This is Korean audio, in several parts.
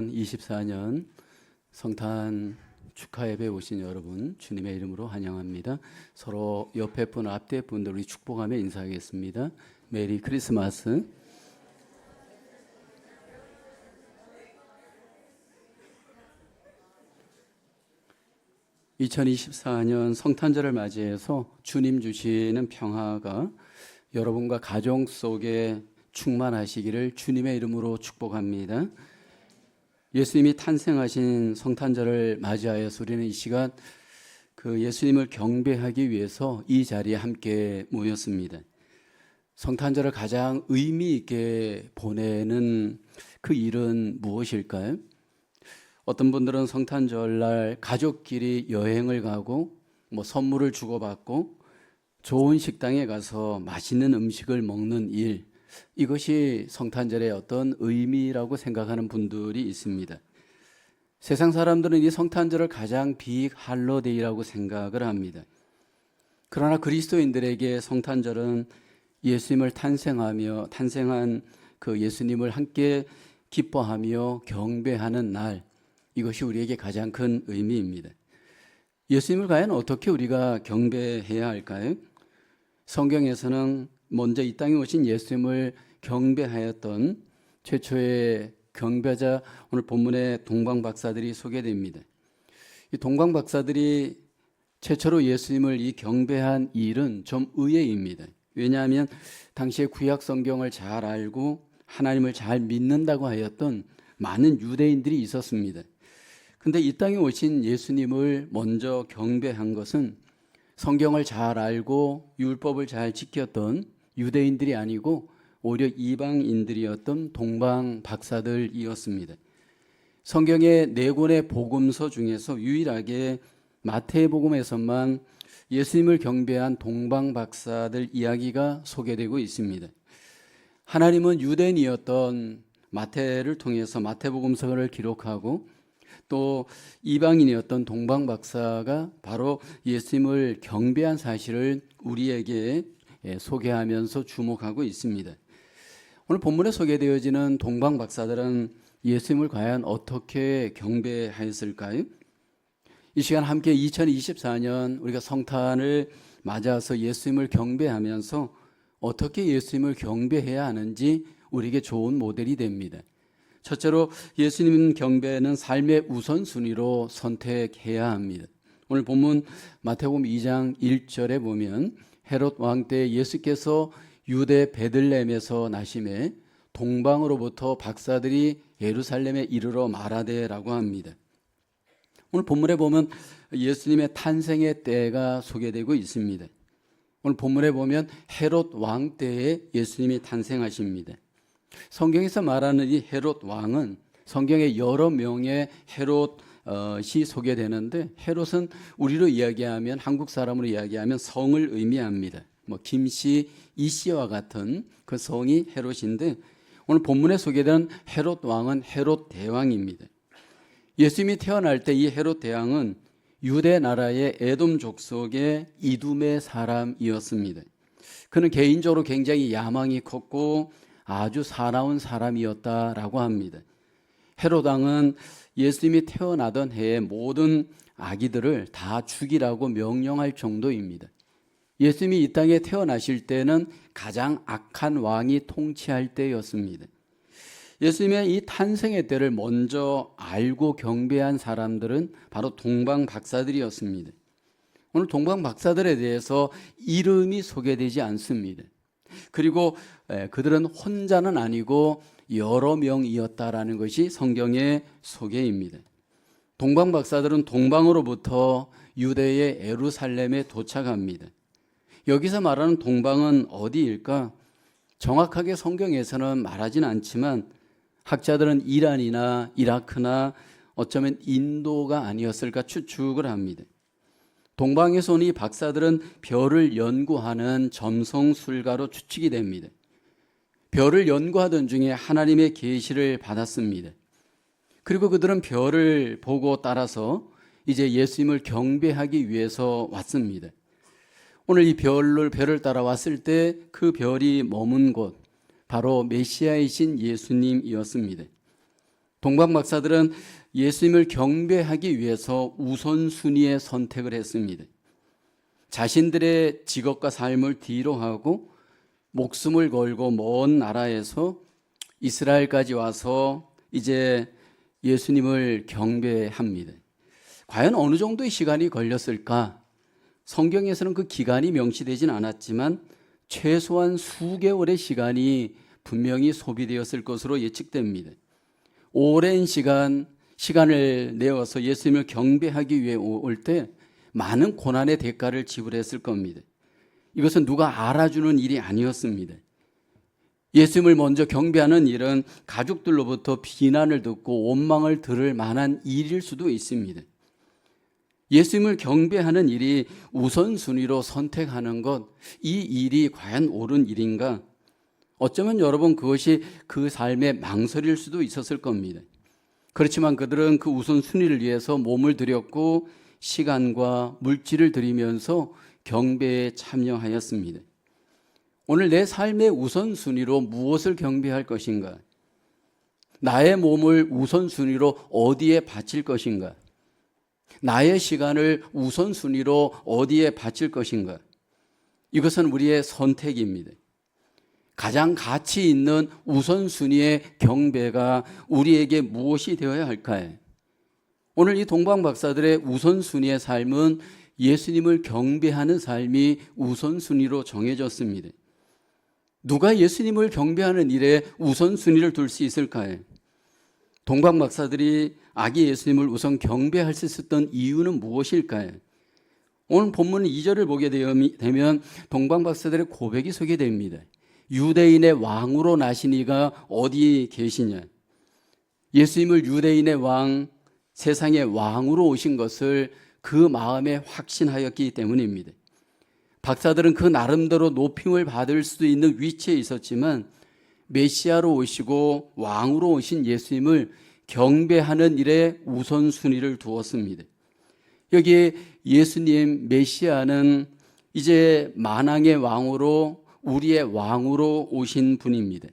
2024년 성탄 축하 예배 오신 여러분 주님의 이름으로 환영합니다. 서로 옆에 분 앞뒤 분들 우리 축복하며 인사하겠습니다. 메리 크리스마스. 2024년 성탄절을 맞이해서 주님 주시는 평화가 여러분과 가정 속에 충만하시기를 주님의 이름으로 축복합니다. 예수님이 탄생하신 성탄절을 맞이하여서 우리는 이 시간 그 예수님을 경배하기 위해서 이 자리에 함께 모였습니다. 성탄절을 가장 의미 있게 보내는 그 일은 무엇일까요? 어떤 분들은 성탄절날 가족끼리 여행을 가고 선물을 주고받고 좋은 식당에 가서 맛있는 음식을 먹는 일, 이것이 성탄절의 어떤 의미라고 생각하는 분들이 있습니다. 세상 사람들은 이 성탄절을 가장 빅 할로데이라고 생각을 합니다. 그러나 그리스도인들에게 성탄절은 예수님을 탄생한 그 예수님을 함께 기뻐하며 경배하는 날, 이것이 우리에게 가장 큰 의미입니다. 예수님을 과연 어떻게 우리가 경배해야 할까요? 성경에서는 먼저 이 땅에 오신 예수님을 경배하였던 최초의 경배자, 오늘 본문의 동방박사들이 소개됩니다. 이 동방박사들이 최초로 예수님을 이 경배한 일은 좀 의외입니다. 왜냐하면 당시에 구약 성경을 잘 알고 하나님을 잘 믿는다고 하였던 많은 유대인들이 있었습니다. 근데 이 땅에 오신 예수님을 먼저 경배한 것은 성경을 잘 알고 율법을 잘 지켰던 유대인들이 아니고 오히려 이방인들이었던 동방 박사들이었습니다. 성경의 4권의 복음서 중에서 유일하게 마태복음에서만 예수님을 경배한 동방 박사들 이야기가 소개되고 있습니다. 하나님은 유대인이었던 마태를 통해서 마태복음서를 기록하고 또 이방인이었던 동방 박사가 바로 예수님을 경배한 사실을 우리에게 소개하면서 주목하고 있습니다. 오늘 본문에 소개되어지는 동방 박사들은 예수님을 과연 어떻게 경배하였을까요? 이 시간 함께 2024년 우리가 성탄을 맞아서 예수님을 경배하면서 어떻게 예수님을 경배해야 하는지 우리에게 좋은 모델이 됩니다. 첫째로 예수님 경배는 삶의 우선순위로 선택해야 합니다. 오늘 본문 마태복음 2장 1절에 보면 헤롯 왕 때 예수께서 유대 베들레헴에서 나심에 동방으로부터 박사들이 예루살렘에 이르러 말하되라고 합니다. 오늘 본문에 보면 예수님의 탄생의 때가 소개되고 있습니다. 오늘 본문에 보면 헤롯 왕 때에 예수님이 탄생하십니다. 성경에서 말하는 이 헤롯 왕은 성경에 여러 명의 헤롯이 소개되는데 헤롯은 우리로 이야기하면 한국 사람으로 이야기하면 성을 의미합니다. 김씨, 이씨와 같은 그 성이 헤롯인데 오늘 본문에 소개된 헤롯 왕은 헤롯 대왕입니다. 예수님이 태어날 때 이 헤롯 대왕은 유대 나라의 에돔 족속의 이둠의 사람이었습니다. 그는 개인적으로 굉장히 야망이 컸고 아주 사나운 사람이었다라고 합니다. 헤롯 왕은 예수님이 태어나던 해에 모든 아기들을 다 죽이라고 명령할 정도입니다. 예수님이 이 땅에 태어나실 때는 가장 악한 왕이 통치할 때였습니다. 예수님의 이 탄생의 때를 먼저 알고 경배한 사람들은 바로 동방 박사들이었습니다. 오늘 동방 박사들에 대해서 이름이 소개되지 않습니다. 그리고 그들은 혼자는 아니고 여러 명이었다라는 것이 성경의 소개입니다. 동방 박사들은 동방으로부터 유대의 예루살렘에 도착합니다. 여기서 말하는 동방은 어디일까? 정확하게 성경에서는 말하진 않지만 학자들은 이란이나 이라크나 어쩌면 인도가 아니었을까 추측을 합니다. 동방에서 온 이 박사들은 별을 연구하는 점성술가로 추측이 됩니다. 별을 연구하던 중에 하나님의 계시를 받았습니다. 그리고 그들은 별을 보고 따라서 이제 예수님을 경배하기 위해서 왔습니다. 오늘 이 별을 따라왔을 때 그 별이 머문 곳, 바로 메시아이신 예수님이었습니다. 동방 박사들은 예수님을 경배하기 위해서 우선순위의 선택을 했습니다. 자신들의 직업과 삶을 뒤로 하고 목숨을 걸고 먼 나라에서 이스라엘까지 와서 이제 예수님을 경배합니다. 과연 어느 정도의 시간이 걸렸을까? 성경에서는 그 기간이 명시되진 않았지만 최소한 수개월의 시간이 분명히 소비되었을 것으로 예측됩니다. 오랜 시간을 내어서 예수님을 경배하기 위해 올 때 많은 고난의 대가를 지불했을 겁니다. 이것은 누가 알아주는 일이 아니었습니다. 예수님을 먼저 경배하는 일은 가족들로부터 비난을 듣고 원망을 들을 만한 일일 수도 있습니다. 예수님을 경배하는 일이 우선순위로 선택하는 것, 이 일이 과연 옳은 일인가? 어쩌면 여러분 그것이 그 삶의 망설일 수도 있었을 겁니다. 그렇지만 그들은 그 우선순위를 위해서 몸을 들였고 시간과 물질을 들이면서 경배에 참여하였습니다. 오늘 내 삶의 우선순위로 무엇을 경배할 것인가? 나의 몸을 우선순위로 어디에 바칠 것인가? 나의 시간을 우선순위로 어디에 바칠 것인가? 이것은 우리의 선택입니다. 가장 가치 있는 우선순위의 경배가 우리에게 무엇이 되어야 할까요? 오늘 이 동방 박사들의 우선순위의 삶은 예수님을 경배하는 삶이 우선순위로 정해졌습니다. 누가 예수님을 경배하는 일에 우선순위를 둘 수 있을까요? 동방 박사들이 아기 예수님을 우선 경배할 수 있었던 이유는 무엇일까요? 오늘 본문 2절을 보게 되면 동방 박사들의 고백이 소개됩니다. 유대인의 왕으로 나신 이가 어디 계시냐? 예수님을 유대인의 왕, 세상의 왕으로 오신 것을 그 마음에 확신하였기 때문입니다. 박사들은 그 나름대로 높임을 받을 수도 있는 위치에 있었지만 메시아로 오시고 왕으로 오신 예수님을 경배하는 일에 우선순위를 두었습니다. 여기에 예수님 메시아는 이제 만왕의 왕으로 우리의 왕으로 오신 분입니다.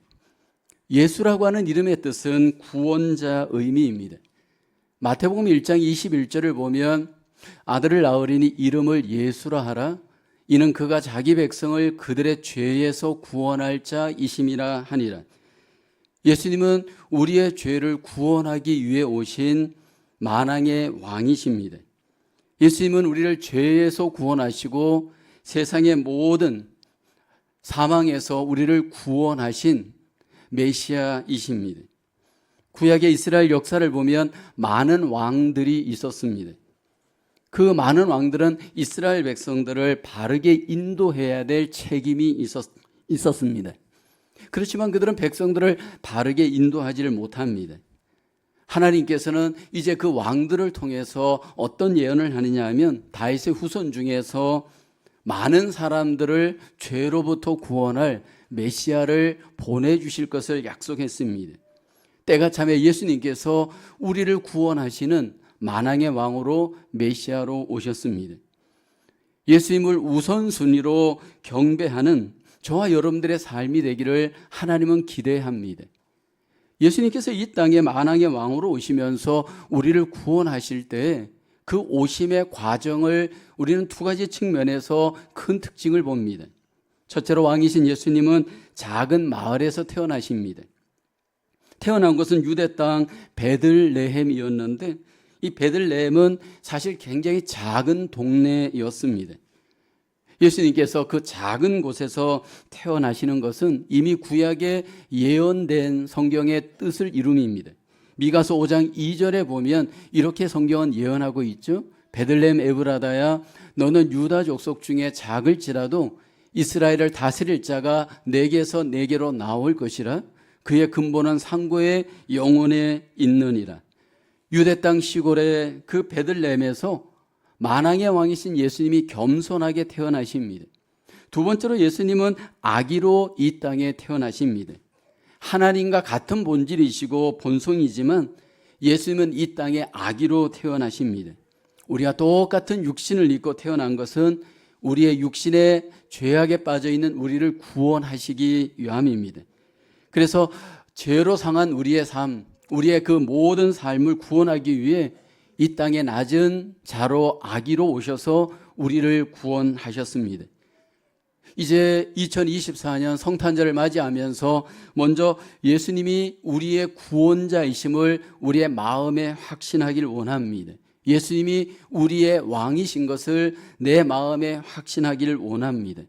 예수라고 하는 이름의 뜻은 구원자 의미입니다. 마태복음 1장 21절을 보면 아들을 낳으리니 이름을 예수라 하라. 이는 그가 자기 백성을 그들의 죄에서 구원할 자이심이라 하니라. 예수님은 우리의 죄를 구원하기 위해 오신 만왕의 왕이십니다. 예수님은 우리를 죄에서 구원하시고 세상의 모든 사망에서 우리를 구원하신 메시아이십니다. 구약의 이스라엘 역사를 보면 많은 왕들이 있었습니다. 그 많은 왕들은 이스라엘 백성들을 바르게 인도해야 될 책임이 있었습니다. 그렇지만 그들은 백성들을 바르게 인도하지를 못합니다. 하나님께서는 이제 그 왕들을 통해서 어떤 예언을 하느냐 하면 다윗의 후손 중에서 많은 사람들을 죄로부터 구원할 메시아를 보내주실 것을 약속했습니다. 때가 차면 예수님께서 우리를 구원하시는 만왕의 왕으로 메시아로 오셨습니다. 예수님을 우선순위로 경배하는 저와 여러분들의 삶이 되기를 하나님은 기대합니다. 예수님께서 이 땅에 만왕의 왕으로 오시면서 우리를 구원하실 때 그 오심의 과정을 우리는 두 가지 측면에서 큰 특징을 봅니다. 첫째로 왕이신 예수님은 작은 마을에서 태어나십니다. 태어난 곳은 유대 땅 베들레헴이었는데 이 베들레헴은 사실 굉장히 작은 동네였습니다. 예수님께서 그 작은 곳에서 태어나시는 것은 이미 구약에 예언된 성경의 뜻을 이룸입니다. 미가서 5장 2절에 보면 이렇게 성경은 예언하고 있죠. 베들레헴 에브라다야 너는 유다 족속 중에 작을지라도 이스라엘을 다스릴 자가 내게서 내게로 나올 것이라. 그의 근본은 상고의 영혼에 있느니라. 유대 땅 시골의 그 베들레헴에서 만왕의 왕이신 예수님이 겸손하게 태어나십니다. 두 번째로 예수님은 아기로 이 땅에 태어나십니다. 하나님과 같은 본질이시고 본성이지만 예수님은 이 땅에 아기로 태어나십니다. 우리가 똑같은 육신을 입고 태어난 것은 우리의 육신에 죄악에 빠져 있는 우리를 구원하시기 위함입니다. 그래서 죄로 상한 우리의 삶, 우리의 그 모든 삶을 구원하기 위해 이 땅에 낮은 자로 아기로 오셔서 우리를 구원하셨습니다. 이제 2024년 성탄절을 맞이하면서 먼저 예수님이 우리의 구원자이심을 우리의 마음에 확신하길 원합니다. 예수님이 우리의 왕이신 것을 내 마음에 확신하기를 원합니다.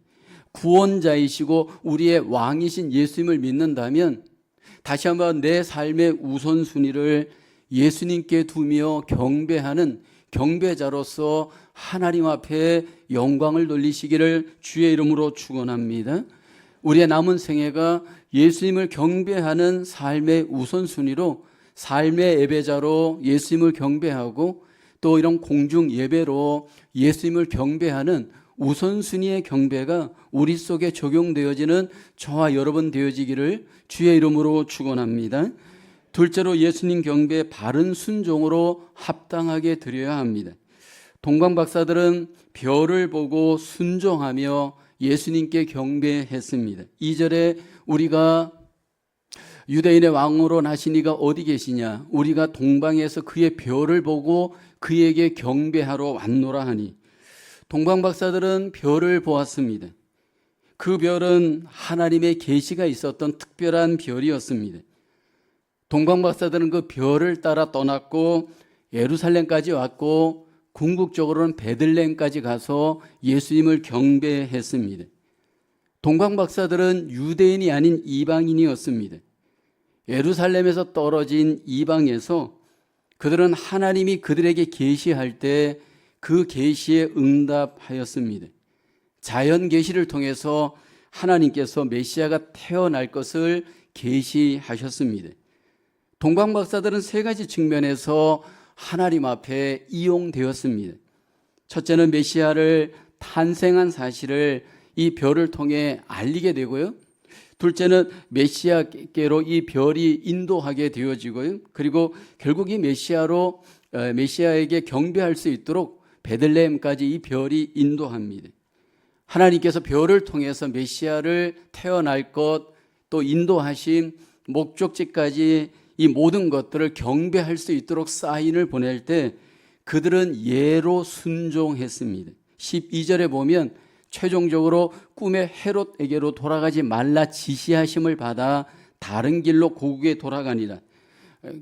구원자이시고 우리의 왕이신 예수님을 믿는다면 다시 한번 내 삶의 우선순위를 예수님께 두며 경배하는 경배자로서 하나님 앞에 영광을 돌리시기를 주의 이름으로 축원합니다. 우리의 남은 생애가 예수님을 경배하는 삶의 우선순위로 삶의 예배자로 예수님을 경배하고 또 이런 공중 예배로 예수님을 경배하는 우선순위의 경배가 우리 속에 적용되어지는 저와 여러분 되어지기를 주의 이름으로 축원합니다. 둘째로 예수님 경배 바른 순종으로 합당하게 드려야 합니다. 동방 박사들은 별을 보고 순종하며 예수님께 경배했습니다. 2절에 우리가 유대인의 왕으로 나신 이가 어디 계시냐? 우리가 동방에서 그의 별을 보고 그에게 경배하러 왔노라 하니. 동방 박사들은 별을 보았습니다. 그 별은 하나님의 계시가 있었던 특별한 별이었습니다. 동방 박사들은 그 별을 따라 떠났고 예루살렘까지 왔고 궁극적으로는 베들레헴까지 가서 예수님을 경배했습니다. 동방 박사들은 유대인이 아닌 이방인이었습니다. 예루살렘에서 떨어진 이방에서 그들은 하나님이 그들에게 계시할 때 그 계시에 응답하였습니다. 자연 계시를 통해서 하나님께서 메시아가 태어날 것을 계시하셨습니다. 동방 박사들은 세 가지 측면에서 하나님 앞에 이용되었습니다. 첫째는 메시아를 탄생한 사실을 이 별을 통해 알리게 되고요. 둘째는 메시아께로 이 별이 인도하게 되어지고요. 그리고 결국 이 메시아에게 경배할 수 있도록 베들레헴까지 이 별이 인도합니다. 하나님께서 별을 통해서 메시아를 태어날 것, 또 인도하신 목적지까지 이 모든 것들을 경배할 수 있도록 사인을 보낼 때 그들은 예로 순종했습니다. 12절에 보면 최종적으로 꿈의 헤롯에게로 돌아가지 말라 지시하심을 받아 다른 길로 고국에 돌아가니라.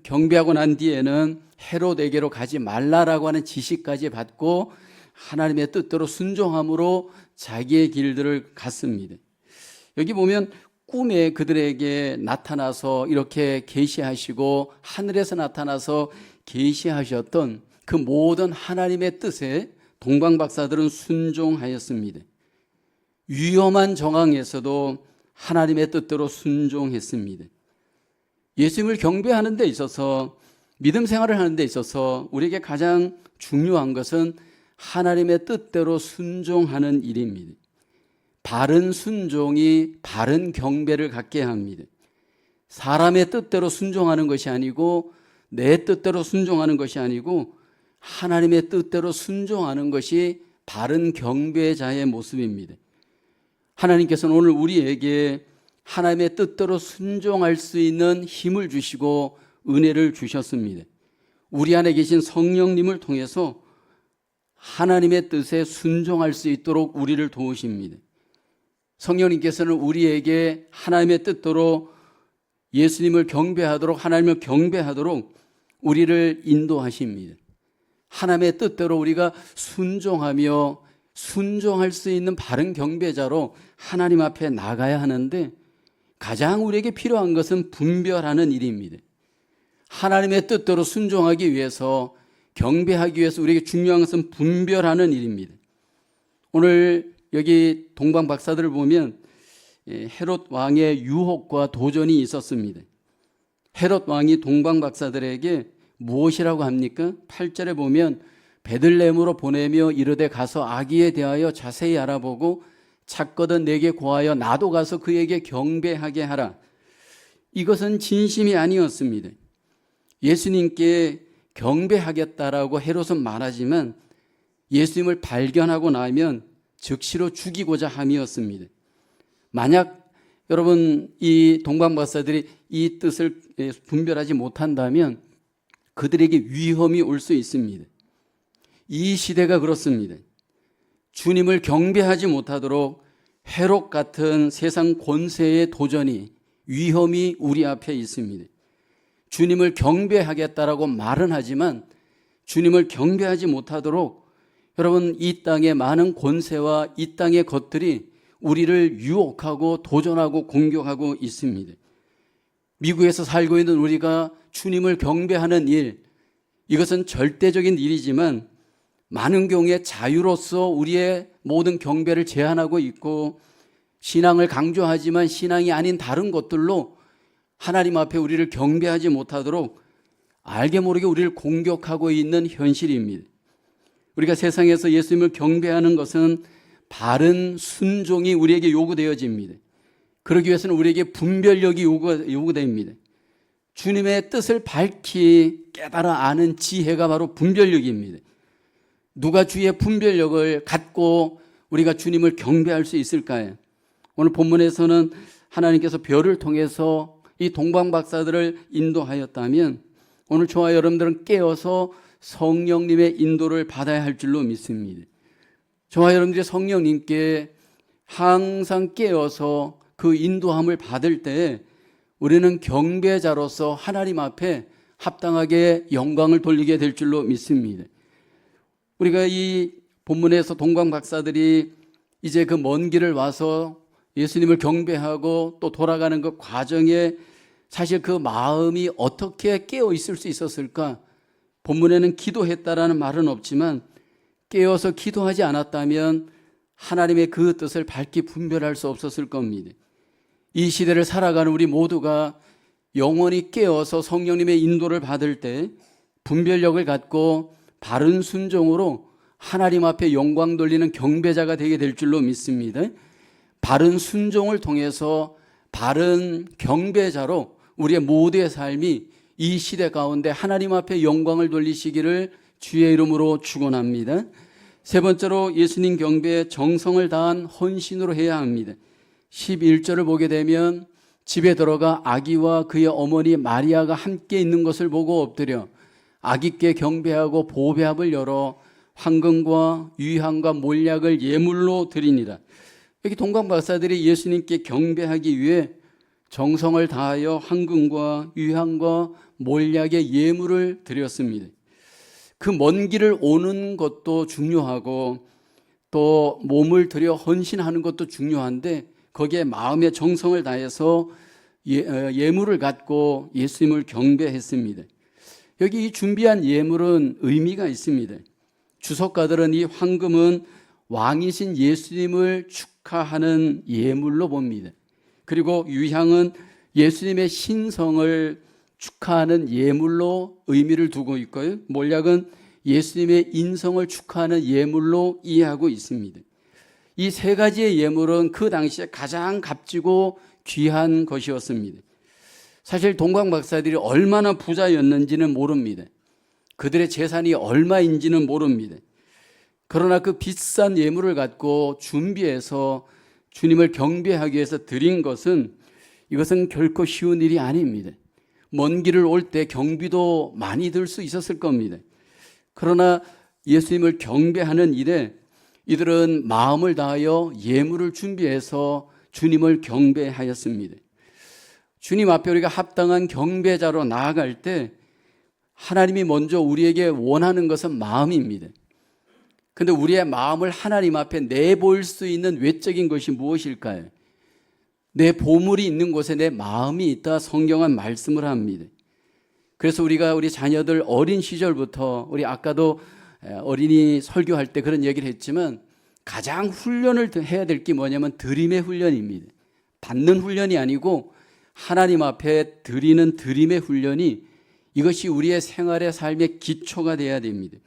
경배하고 난 뒤에는 헤롯에게로 가지 말라라고 하는 지시까지 받고 하나님의 뜻대로 순종함으로 자기의 길들을 갔습니다. 여기 보면 꿈에 그들에게 나타나서 이렇게 계시하시고 하늘에서 나타나서 계시하셨던 그 모든 하나님의 뜻에 동방 박사들은 순종하였습니다. 위험한 정황에서도 하나님의 뜻대로 순종했습니다. 예수님을 경배하는 데 있어서 믿음 생활을 하는 데 있어서 우리에게 가장 중요한 것은 하나님의 뜻대로 순종하는 일입니다. 바른 순종이 바른 경배를 갖게 합니다. 사람의 뜻대로 순종하는 것이 아니고 내 뜻대로 순종하는 것이 아니고 하나님의 뜻대로 순종하는 것이 바른 경배자의 모습입니다. 하나님께서는 오늘 우리에게 하나님의 뜻대로 순종할 수 있는 힘을 주시고 은혜를 주셨습니다. 우리 안에 계신 성령님을 통해서 하나님의 뜻에 순종할 수 있도록 우리를 도우십니다. 성령님께서는 우리에게 하나님의 뜻대로 예수님을 경배하도록, 하나님을 경배하도록 우리를 인도하십니다. 하나님의 뜻대로 우리가 순종하며 순종할 수 있는 바른 경배자로 하나님 앞에 나가야 하는데 가장 우리에게 필요한 것은 분별하는 일입니다. 하나님의 뜻대로 순종하기 위해서, 경배하기 위해서 우리에게 중요한 것은 분별하는 일입니다. 오늘 여기 동방 박사들을 보면 헤롯 왕의 유혹과 도전이 있었습니다. 헤롯 왕이 동방 박사들에게 무엇이라고 합니까? 8절에 보면 베들레헴으로 보내며 이르되 가서 아기에 대하여 자세히 알아보고 찾거든 내게 고하여 나도 가서 그에게 경배하게 하라. 이것은 진심이 아니었습니다. 예수님께 경배하겠다라고 헤롯은 말하지만 예수님을 발견하고 나면 즉시로 죽이고자 함이었습니다. 만약 여러분, 이 동방박사들이 이 뜻을 분별하지 못한다면 그들에게 위험이 올 수 있습니다. 이 시대가 그렇습니다. 주님을 경배하지 못하도록 해록 같은 세상 권세의 도전이, 위험이 우리 앞에 있습니다. 주님을 경배하겠다라고 말은 하지만 주님을 경배하지 못하도록 여러분, 이 땅의 많은 권세와 이 땅의 것들이 우리를 유혹하고 도전하고 공격하고 있습니다. 미국에서 살고 있는 우리가 주님을 경배하는 일, 이것은 절대적인 일이지만 많은 경우에 자유로서 우리의 모든 경배를 제한하고 있고, 신앙을 강조하지만 신앙이 아닌 다른 것들로 하나님 앞에 우리를 경배하지 못하도록 알게 모르게 우리를 공격하고 있는 현실입니다. 우리가 세상에서 예수님을 경배하는 것은 바른 순종이 우리에게 요구되어집니다. 그러기 위해서는 우리에게 분별력이 요구됩니다. 주님의 뜻을 밝히 깨달아 아는 지혜가 바로 분별력입니다. 누가 주의 분별력을 갖고 우리가 주님을 경배할 수 있을까요? 오늘 본문에서는 하나님께서 별을 통해서 이 동방박사들을 인도하였다면 오늘 저와 여러분들은 깨어서 성령님의 인도를 받아야 할 줄로 믿습니다. 저와 여러분들이 성령님께 항상 깨어서 그 인도함을 받을 때 우리는 경배자로서 하나님 앞에 합당하게 영광을 돌리게 될 줄로 믿습니다. 우리가 이 본문에서 동방박사들이 이제 그 먼 길을 와서 예수님을 경배하고 또 돌아가는 그 과정에 사실 그 마음이 어떻게 깨어 있을 수 있었을까? 본문에는 기도했다라는 말은 없지만 깨어서 기도하지 않았다면 하나님의 그 뜻을 밝히 분별할 수 없었을 겁니다. 이 시대를 살아가는 우리 모두가 영원히 깨어서 성령님의 인도를 받을 때 분별력을 갖고 바른 순종으로 하나님 앞에 영광 돌리는 경배자가 되게 될 줄로 믿습니다. 바른 순종을 통해서 바른 경배자로 우리의 모두의 삶이 이 시대 가운데 하나님 앞에 영광을 돌리시기를 주의 이름으로 축원합니다. 세 번째로 예수님 경배에 정성을 다한 헌신으로 해야 합니다. 11절을 보게 되면 집에 들어가 아기와 그의 어머니 마리아가 함께 있는 것을 보고 엎드려 아기께 경배하고 보배합을 열어 황금과 유향과 몰약을 예물로 드리니라. 여기 동방박사들이 예수님께 경배하기 위해 정성을 다하여 황금과 유향과 몰약의 예물을 드렸습니다. 그 먼 길을 오는 것도 중요하고 또 몸을 들여 헌신하는 것도 중요한데 거기에 마음의 정성을 다해서 예물을 갖고 예수님을 경배했습니다. 여기 이 준비한 예물은 의미가 있습니다. 주석가들은 이 황금은 왕이신 예수님을 축하하는 예물로 봅니다. 그리고 유향은 예수님의 신성을 축하하는 예물로 의미를 두고 있고요. 몰약은 예수님의 인성을 축하하는 예물로 이해하고 있습니다. 이 세 가지의 예물은 그 당시에 가장 값지고 귀한 것이었습니다. 사실 동방박사들이 얼마나 부자였는지는 모릅니다. 그들의 재산이 얼마인지는 모릅니다. 그러나 그 비싼 예물을 갖고 준비해서 주님을 경배하기 위해서 드린 것은 이것은 결코 쉬운 일이 아닙니다. 먼 길을 올 때 경비도 많이 들 수 있었을 겁니다. 그러나 예수님을 경배하는 일에 이들은 마음을 다하여 예물을 준비해서 주님을 경배하였습니다. 주님 앞에 우리가 합당한 경배자로 나아갈 때 하나님이 먼저 우리에게 원하는 것은 마음입니다. 그런데 우리의 마음을 하나님 앞에 내볼 수 있는 외적인 것이 무엇일까요? 내 보물이 있는 곳에 내 마음이 있다 성경은 말씀을 합니다. 그래서 우리가 우리 자녀들 어린 시절부터 우리 아까도 어린이 설교할 때 그런 얘기를 했지만 가장 훈련을 해야 될 게 뭐냐면 드림의 훈련입니다. 받는 훈련이 아니고 하나님 앞에 드리는 드림의 훈련이 이것이 우리의 생활의 삶의 기초가 되어야 됩니다.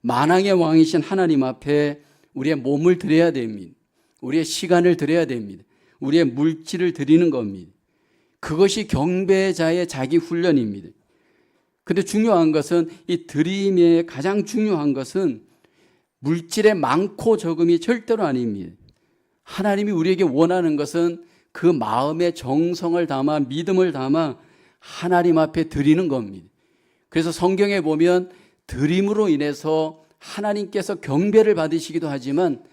만왕의 왕이신 하나님 앞에 우리의 몸을 드려야 됩니다. 우리의 시간을 드려야 됩니다. 우리의 물질을 드리는 겁니다. 그것이 경배자의 자기 훈련입니다. 그런데 중요한 것은 이 드림의 가장 중요한 것은 물질의 많고 적음이 절대로 아닙니다. 하나님이 우리에게 원하는 것은 그 마음의 정성을 담아 믿음을 담아 하나님 앞에 드리는 겁니다. 그래서 성경에 보면 드림으로 인해서 하나님께서 경배를 받으시기도 하지만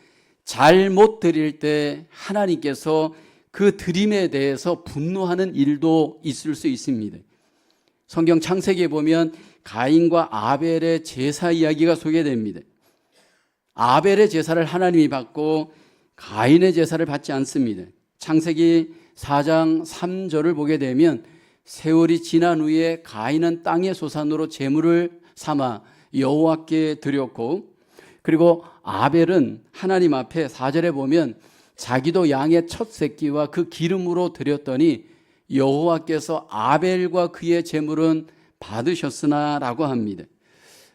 잘못 드릴 때 하나님께서 그 드림에 대해서 분노하는 일도 있을 수 있습니다. 성경 창세기에 보면 가인과 아벨의 제사 이야기가 소개됩니다. 아벨의 제사를 하나님이 받고 가인의 제사를 받지 않습니다. 창세기 4장 3절을 보게 되면 세월이 지난 후에 가인은 땅의 소산으로 제물을 삼아 여호와께 드렸고, 그리고 아벨은 하나님 앞에 4절에 보면 자기도 양의 첫 새끼와 그 기름으로 드렸더니 여호와께서 아벨과 그의 제물은 받으셨으나 라고 합니다.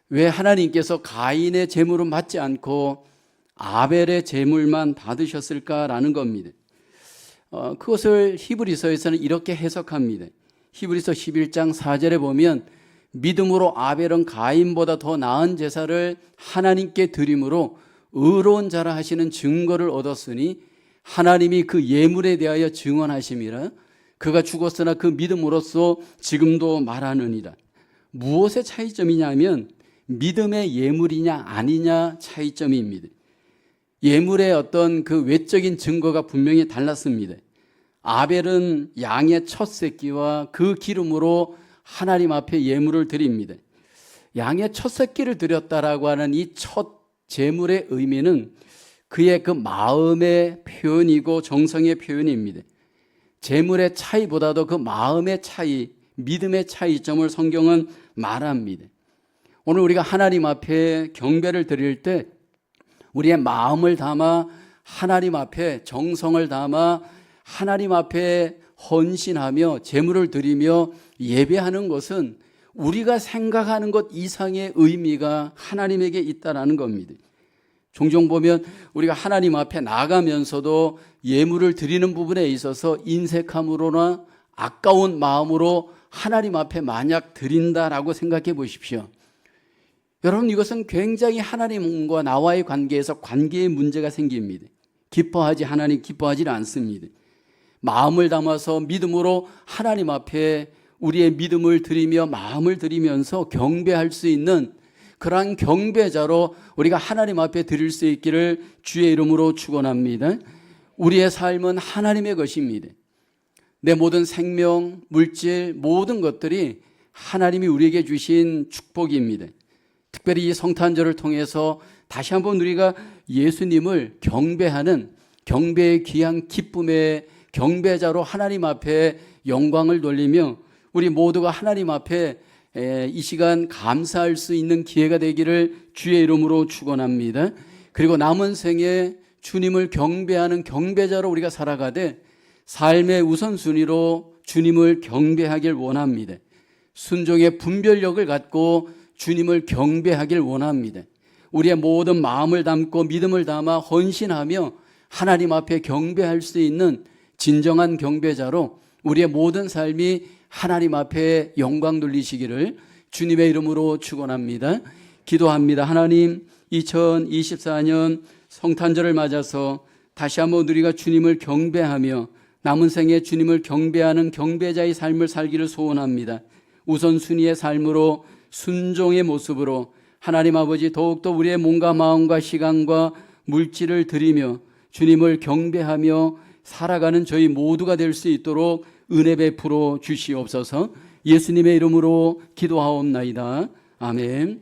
왜 하나님께서 가인의 제물은 받지 않고 아벨의 제물만 받으셨을까라는 겁니다. 그것을 히브리서에서는 이렇게 해석합니다. 히브리서 11장 4절에 보면 믿음으로 아벨은 가인보다 더 나은 제사를 하나님께 드림으로 의로운 자라 하시는 증거를 얻었으니 하나님이 그 예물에 대하여 증언하심이라. 그가 죽었으나 그 믿음으로써 지금도 말하느니라. 무엇의 차이점이냐면 믿음의 예물이냐 아니냐 차이점입니다. 예물의 어떤 그 외적인 증거가 분명히 달랐습니다. 아벨은 양의 첫 새끼와 그 기름으로 하나님 앞에 예물을 드립니다. 양의 첫 새끼를 드렸다라고 하는 이 첫 제물의 의미는 그의 그 마음의 표현이고 정성의 표현입니다. 제물의 차이보다도 그 마음의 차이, 믿음의 차이점을 성경은 말합니다. 오늘 우리가 하나님 앞에 경배를 드릴 때 우리의 마음을 담아 하나님 앞에 정성을 담아 하나님 앞에 헌신하며 제물을 드리며 예배하는 것은 우리가 생각하는 것 이상의 의미가 하나님에게 있다라는 겁니다. 종종 보면 우리가 하나님 앞에 나가면서도 예물을 드리는 부분에 있어서 인색함으로나 아까운 마음으로 하나님 앞에 만약 드린다라고 생각해 보십시오. 여러분, 이것은 굉장히 하나님과 나와의 관계에서 관계의 문제가 생깁니다. 하나님 기뻐하지 않습니다. 마음을 담아서 믿음으로 하나님 앞에 우리의 믿음을 드리며 마음을 드리면서 경배할 수 있는 그러한 경배자로 우리가 하나님 앞에 드릴 수 있기를 주의 이름으로 축원합니다. 우리의 삶은 하나님의 것입니다. 내 모든 생명, 물질, 모든 것들이 하나님이 우리에게 주신 축복입니다. 특별히 이 성탄절을 통해서 다시 한번 우리가 예수님을 경배하는 경배의 귀한 기쁨의 경배자로 하나님 앞에 영광을 돌리며 우리 모두가 하나님 앞에 이 시간 감사할 수 있는 기회가 되기를 주의 이름으로 축원합니다. 그리고 남은 생에 주님을 경배하는 경배자로 우리가 살아가되 삶의 우선순위로 주님을 경배하길 원합니다. 순종의 분별력을 갖고 주님을 경배하길 원합니다. 우리의 모든 마음을 담고 믿음을 담아 헌신하며 하나님 앞에 경배할 수 있는 진정한 경배자로 우리의 모든 삶이 하나님 앞에 영광 돌리시기를 주님의 이름으로 축원합니다. 기도합니다. 하나님, 2024년 성탄절을 맞아서 다시 한번 우리가 주님을 경배하며 남은 생에 주님을 경배하는 경배자의 삶을 살기를 소원합니다. 우선순위의 삶으로 순종의 모습으로 하나님 아버지 더욱더 우리의 몸과 마음과 시간과 물질을 드리며 주님을 경배하며 살아가는 저희 모두가 될 수 있도록 은혜 베풀어 주시옵소서. 예수님의 이름으로 기도하옵나이다. 아멘.